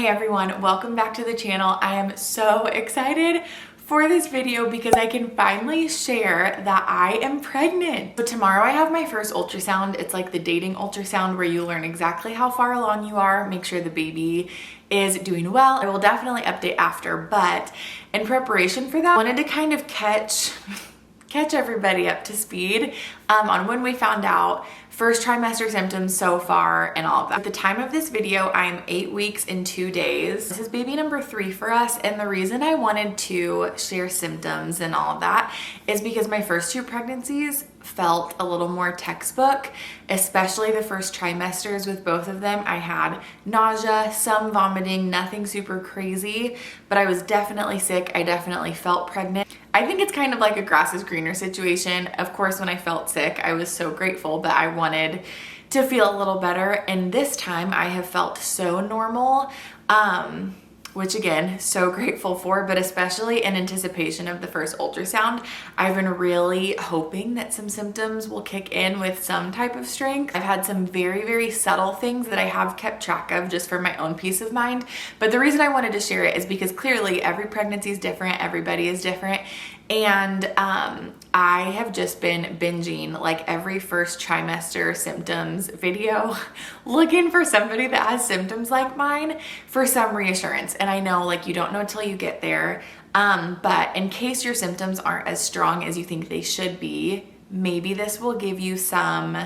Hey everyone, welcome back to the channel. I am so excited for this video because I can finally share that I am pregnant. So tomorrow I have my first ultrasound. It's like the dating ultrasound where you learn exactly how far along you are, make sure the baby is doing well. I will definitely update after, but in preparation for that, I wanted to kind of catch everybody up to speed on when we found out, first trimester symptoms so far, and all of that. At the time of this video, I am 8 weeks and 2 days. This is baby number 3 for us, and the reason I wanted to share symptoms and all of that is because my first 2 pregnancies felt a little more textbook, especially the first trimesters. With both of them, I had nausea, some vomiting, nothing super crazy, but I was definitely sick. I definitely felt pregnant. I think it's kind of like a grass is greener situation. Of course, when I felt sick, I was so grateful, but I wanted to feel a little better. And this time I have felt so normal, which again, so grateful for, but especially in anticipation of the first ultrasound, I've been really hoping that some symptoms will kick in with some type of strength. I've had some very, very subtle things that I have kept track of just for my own peace of mind. But the reason I wanted to share it is because clearly every pregnancy is different, everybody is different. And I have just been binging like every first trimester symptoms video, looking for somebody that has symptoms like mine for some reassurance. And I know like you don't know until you get there, but in case your symptoms aren't as strong as you think they should be, maybe this will give you some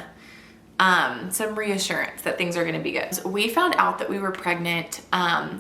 reassurance that things are going to be good. So we found out that we were pregnant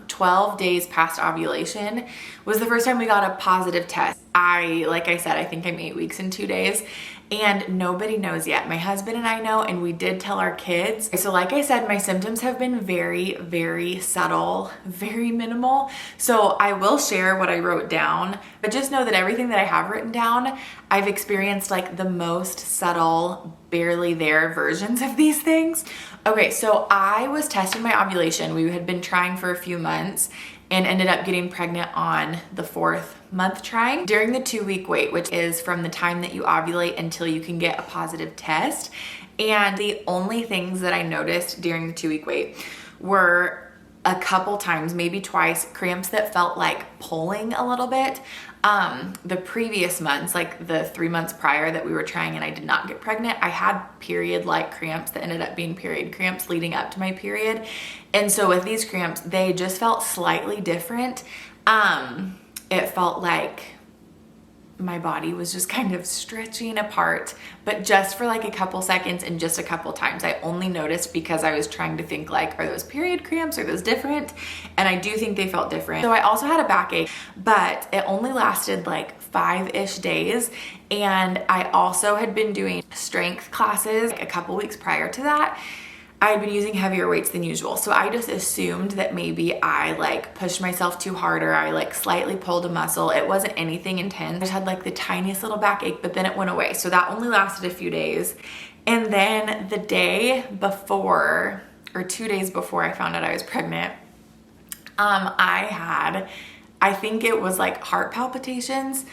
12 days past ovulation was the first time we got a positive test. Like I said, I think I'm 8 weeks and 2 days, and nobody knows yet. My husband and I know, and we did tell our kids. So like I said, my symptoms have been very, very subtle, very minimal. So I will share what I wrote down, but just know that everything that I have written down, I've experienced like the most subtle, barely there versions of these things. Okay, so I was testing my ovulation. We had been trying for a few months and ended up getting pregnant on the 4th month trying during the 2-week wait, which is from the time that you ovulate until you can get a positive test. And the only things that I noticed during the 2-week wait were a couple times, maybe twice, cramps that felt like pulling a little bit. The previous months, like the 3 months prior that we were trying and I did not get pregnant, I had period-like cramps that ended up being period cramps leading up to my period. And so with these cramps, they just felt slightly different. It felt like my body was just kind of stretching apart, but just for like a couple seconds and just a couple times. I only noticed because I was trying to think like, are those period cramps? Are those different? And I do think they felt different. So I also had a backache, but it only lasted like 5-ish days. And I also had been doing strength classes like a couple weeks prior to that. I had been using heavier weights than usual. So I just assumed that maybe I like pushed myself too hard or I like slightly pulled a muscle. It wasn't anything intense. I just had like the tiniest little backache, but then it went away. So that only lasted a few days. And then the day before, or 2 days before I found out I was pregnant, I think it was like heart palpitations,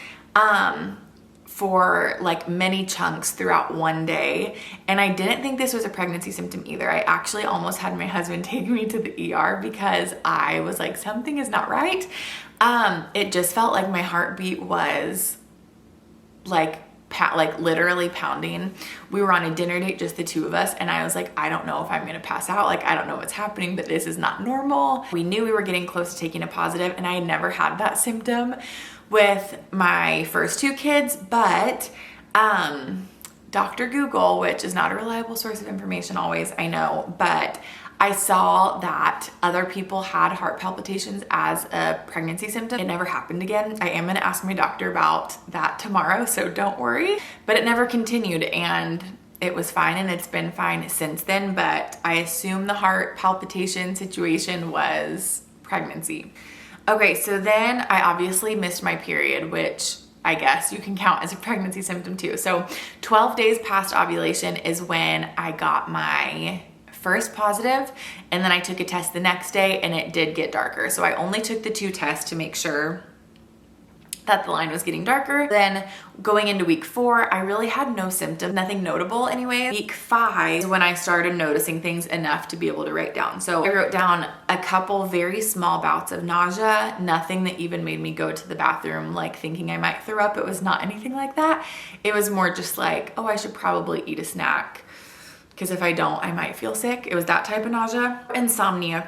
for like many chunks throughout one day. And I didn't think this was a pregnancy symptom either. I actually almost had my husband take me to the ER because I was like, something is not right. It just felt like my heartbeat was like literally pounding. We were on a dinner date, just the 2 of us, and I was like, I don't know if I'm gonna pass out. Like, I don't know what's happening, but this is not normal. We knew we were getting close to taking a positive, and I had never had that symptom with my first 2 kids, but Dr. Google, which is not a reliable source of information always, I know, but I saw that other people had heart palpitations as a pregnancy symptom. It never happened again. I am gonna ask my doctor about that tomorrow, so don't worry. But it never continued, and it was fine, and it's been fine since then, but I assume the heart palpitation situation was pregnancy. Okay, so then I obviously missed my period, which I guess you can count as a pregnancy symptom too. So 12 days past ovulation is when I got my first positive, and then I took a test the next day and it did get darker. So I only took the 2 tests to make sure that the line was getting darker. Then going into week 4, I really had no symptoms, nothing notable anyway. Week 5 is when I started noticing things enough to be able to write down. So I wrote down a couple very small bouts of nausea, nothing that even made me go to the bathroom like thinking I might throw up. It was not anything like that. It was more just like, oh, I should probably eat a snack, because if I don't, I might feel sick. It was that type of nausea. Insomnia, ?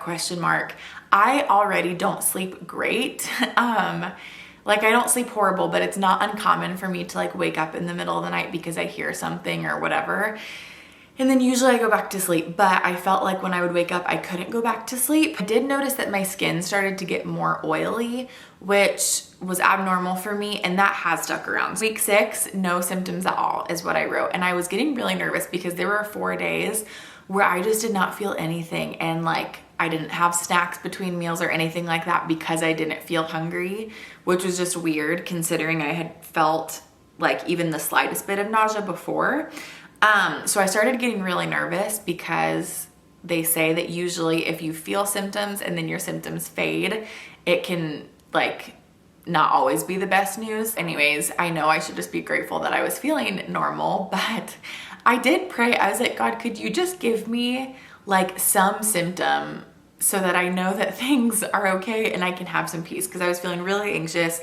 I already don't sleep great. Like I don't sleep horrible, but it's not uncommon for me to like wake up in the middle of the night because I hear something or whatever. And then usually I go back to sleep, but I felt like when I would wake up, I couldn't go back to sleep. I did notice that my skin started to get more oily, which was abnormal for me, and that has stuck around. Week 6, no symptoms at all is what I wrote. And I was getting really nervous because there were 4 days where I just did not feel anything. And like, I didn't have snacks between meals or anything like that because I didn't feel hungry, which was just weird considering I had felt like even the slightest bit of nausea before. So I started getting really nervous because they say that usually if you feel symptoms and then your symptoms fade, it can like not always be the best news. Anyways, I know I should just be grateful that I was feeling normal, but I did pray. I was like, God, could you just give me like some symptom so that I know that things are okay and I can have some peace, because I was feeling really anxious.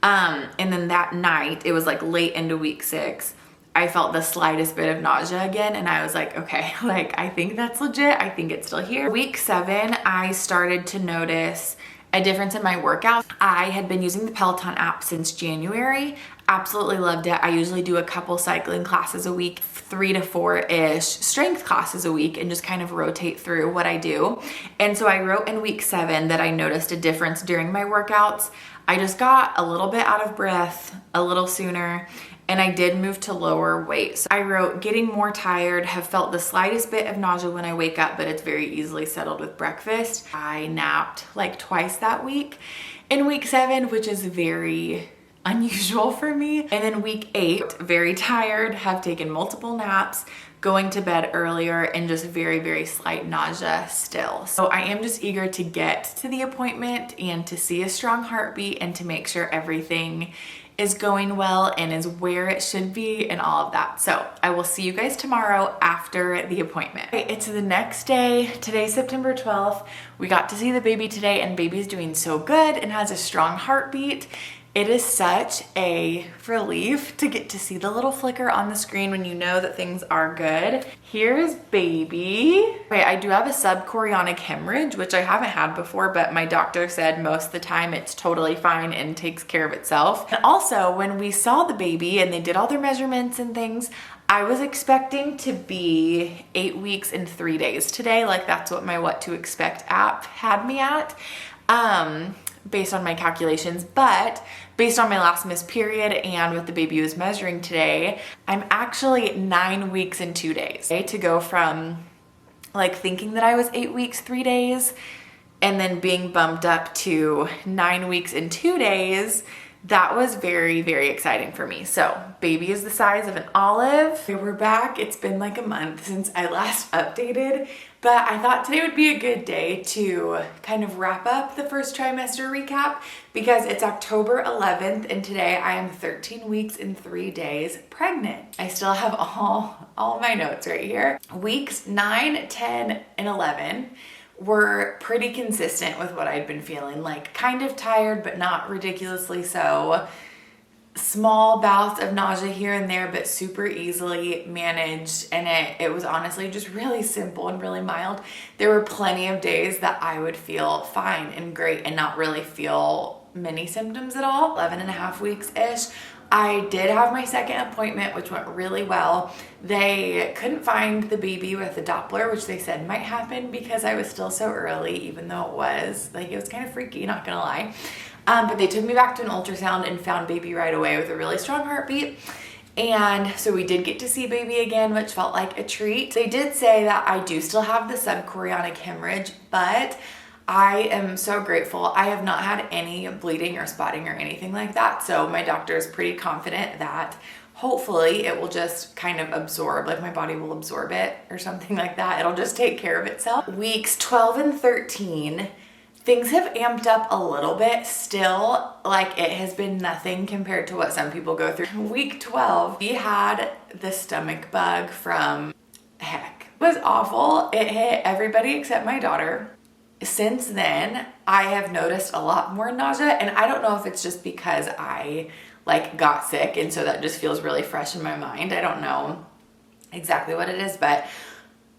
And then that night, it was like late into week 6, I felt the slightest bit of nausea again, and I was like, okay, like I think that's legit. I think it's still here. Week 7, I started to notice a difference in my workout. I had been using the Peloton app since January. Absolutely loved it. I usually do a couple cycling classes a week, 3 to 4-ish strength classes a week, and just kind of rotate through what I do. And so I wrote in week 7 that I noticed a difference during my workouts. I just got a little bit out of breath a little sooner, and I did move to lower weight. So I wrote, getting more tired, have felt the slightest bit of nausea when I wake up, but it's very easily settled with breakfast. I napped like twice that week in week 7, which is very unusual for me. And then week 8, very tired, have taken multiple naps, going to bed earlier, and just very, very slight nausea still. So I am just eager to get to the appointment and to see a strong heartbeat and to make sure everything is going well and is where it should be and all of that. So I will see you guys tomorrow after the appointment. Okay, it's the next day. Today's September 12th. We got to see the baby today, and baby's doing so good and has a strong heartbeat. It is such a relief to get to see the little flicker on the screen when you know that things are good. Here's baby. Okay, I do have a subchorionic hemorrhage, which I haven't had before, but my doctor said most of the time it's totally fine and takes care of itself. And also, when we saw the baby and they did all their measurements and things, I was expecting to be 8 weeks and 3 days today. Like that's what my What to Expect app had me at. Based on my calculations, but based on my last missed period and what the baby was measuring today, I'm actually 9 weeks and 2 days. Okay, to go from like thinking that I was 8 weeks, 3 days, and then being bumped up to 9 weeks and 2 days, that was very, very exciting for me. So baby is the size of an olive. Okay, we're back. It's been like a month since I last updated, but I thought today would be a good day to kind of wrap up the first trimester recap because it's October 11th and today I am 13 weeks and 3 days pregnant. I still have all my notes right here. Weeks 9, 10, and 11 were pretty consistent with what I'd been feeling, like kind of tired, but not ridiculously so. Small bouts of nausea here and there, but super easily managed. And it was honestly just really simple and really mild. There were plenty of days that I would feel fine and great and not really feel many symptoms at all. 11.5 weeks-ish. I did have my second appointment, which went really well. They couldn't find the baby with the Doppler, which they said might happen because I was still so early, even though it was kind of freaky, not gonna lie. But they took me back to an ultrasound and found baby right away with a really strong heartbeat. And so we did get to see baby again, which felt like a treat. They did say that I do still have the subchorionic hemorrhage, but I am so grateful. I have not had any bleeding or spotting or anything like that. So my doctor is pretty confident that hopefully it will just kind of absorb, like my body will absorb it or something like that. It'll just take care of itself. Weeks 12 and 13 Things have amped up a little bit. Still, like, it has been nothing compared to what some people go through. Week 12, we had the stomach bug from heck. It was awful. It hit everybody except my daughter. Since then, I have noticed a lot more nausea, and I don't know if it's just because I like got sick and so that just feels really fresh in my mind. I don't know exactly what it is, but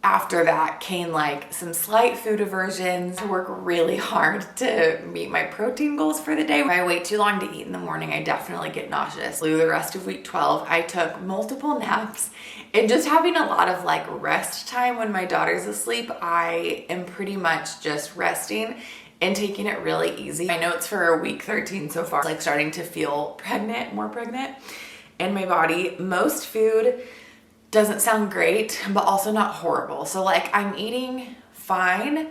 after that came like some slight food aversions. I work really hard to meet my protein goals for the day. If I wait too long to eat in the morning, I definitely get nauseous. Through the rest of week 12, I took multiple naps and just having a lot of like rest time when my daughter's asleep. I am pretty much just resting and taking it really easy. My notes for week 13 so far, like starting to feel pregnant, more pregnant in my body. Most food doesn't sound great, but also not horrible. So like I'm eating fine.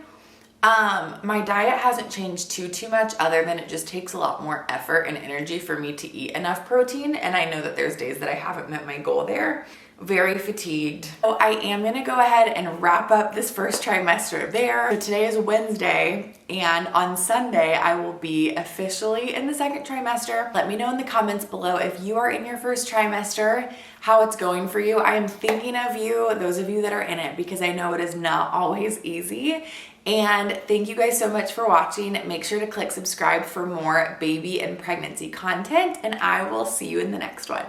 My diet hasn't changed too much other than it just takes a lot more effort and energy for me to eat enough protein. And I know that there's days that I haven't met my goal there. Very fatigued. So I am gonna go ahead and wrap up this first trimester there. So today is Wednesday, and on Sunday I will be officially in the second trimester. Let me know in the comments below if you are in your first trimester, how it's going for you. I am thinking of you, those of you that are in it, because I know it is not always easy. And thank you guys so much for watching. Make sure to click subscribe for more baby and pregnancy content, and I will see you in the next one.